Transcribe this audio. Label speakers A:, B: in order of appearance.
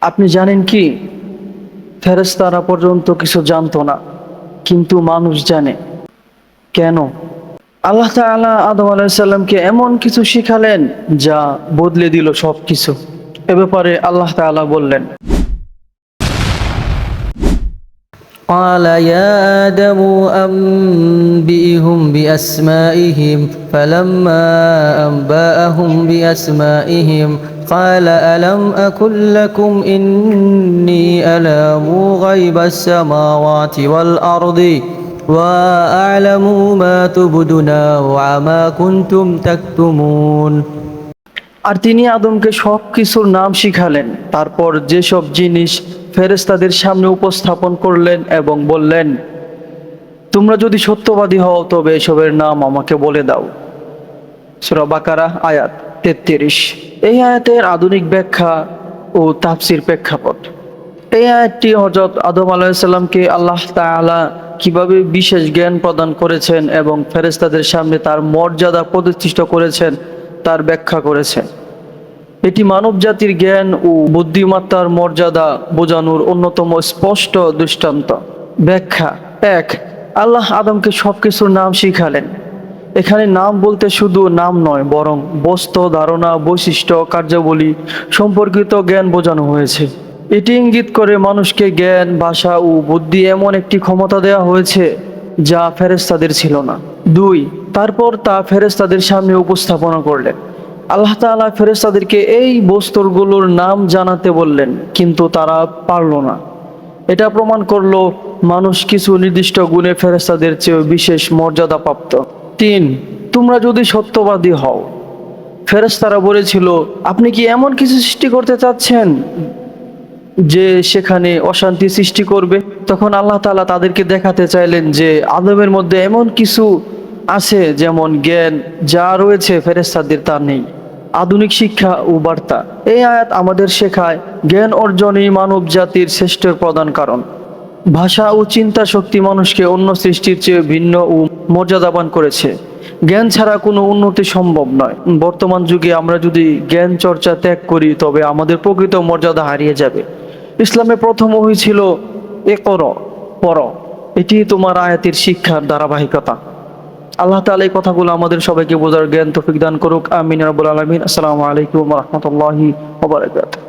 A: আপনি জানেন কি, ফেরেশতারা পর্যন্ত কিছু জানতো না, কিন্তু মানুষ জানে। কেন? আল্লাহ তাআলা আদম আলাইহিস সালামকে এমন কিছু শিখালেন যা বদলে দিল সবকিছু। এ ব্যাপারে আল্লাহ তাআলা বললেন,
B: قال يا آدم أنبئهم بأسمائهم فلما أنبأهم بأسمائهم قال ألم أقل لكم إني أعلم غيب السماوات والأرض وأعلم ما تبدون وما كنتم تكتمون।
A: আর তিনি আদমকে সব কিছুর নাম শিখালেন। তারপর যেসব জিনিস ফেরেশতাদের সামনে উপস্থাপন করলেন এবং বললেন, তোমরা যদি সত্যবাদী হও তবে এসবের নাম আমাকে বলে দাও। সূরা বাকারা আয়াত 33। এই আয়াতের আধুনিক ব্যাখ্যা ও তাফসির প্রেক্ষাপট। এই আয়াতটি হযরত আদম আলাইহিস সালামকে আল্লাহ তাআলা কিভাবে বিশেষ জ্ঞান প্রদান করেছেন এবং ফেরেশতাদের সামনে তার মর্যাদা প্রতিষ্ঠিত করেছেন তার ব্যাখ্যা করেছেন। এটি মানব জাতির জ্ঞান ও বুদ্ধিমত্তার মর্যাদা বোঝানোর অন্যতম স্পষ্ট দৃষ্টান্ত। ব্যাখ্যা ১। আল্লাহ আদমকে সবকিছুর নাম শিখালেন। এখানে নাম বলতে শুধু নাম নয়, বরং বস্তু, ধারণা, বৈশিষ্ট্য, কার্যাবলী সম্পর্কিত জ্ঞান বোঝানো হয়েছে। এটি ইঙ্গিত করে মানুষকে জ্ঞান, ভাষা ও বুদ্ধি এমন একটি ক্ষমতা দেওয়া হয়েছে যা ফেরেশতাদের ছিল না। ২। তারপর তা ফেরেশতাদের সামনে উপস্থাপনা করলেন। আল্লাহ তাআলা ফেরেশতাদেরকে এই বস্তুগুলোর নাম জানাতে বললেন, কিন্তু তারা পারল না। এটা প্রমাণ করলো মানুষ কিছু নির্দিষ্ট গুণে ফেরেশতাদের চেয়ে বিশেষ মর্যাদাপ্রাপ্ত। ৩। তোমরা যদি সত্যবাদী হও। ফেরেশতারা বলেছিল, আপনি কি এমন কিছু সৃষ্টি করতে চাচ্ছেন যে সেখানে অশান্তি সৃষ্টি করবে? তখন আল্লাহ তাআলা তাদেরকে দেখাতে চাইলেন যে আদমের মধ্যে এমন কিছু আছে, যেমন জ্ঞান যা রয়েছে ফেরেশতাদের তা নেই। আধুনিক শিক্ষা ও বার্তা। এই আয়াত আমাদের শেখায় জ্ঞান অর্জনই মানব জাতির শ্রেষ্ঠ প্রধান কারণ। ভাষা ও চিন্তা শক্তি মানুষকে অন্য সৃষ্টির চেয়ে ভিন্ন ও মর্যাদাবান করেছে। জ্ঞান ছাড়া কোনো উন্নতি সম্ভব নয়। বর্তমান যুগে আমরা যদি জ্ঞান চর্চা ত্যাগ করি তবে আমাদের প্রকৃত মর্যাদা হারিয়ে যাবে। ইসলামে প্রথম ওহী ছিল ইকরা, পড়ো। এটি তোমার আয়াতের শিক্ষার ধারাবাহিকতা। আল্লাহ তাআলা এই কথাগুলো আমাদের সবাইকে বোঝার জ্ঞান তৌফিক দান করুক। আমিন রাব্বুল আলামিন। আসসালামু আলাইকুম ওয়া রাহমাতুল্লাহি ওয়া বারাকাতুহু।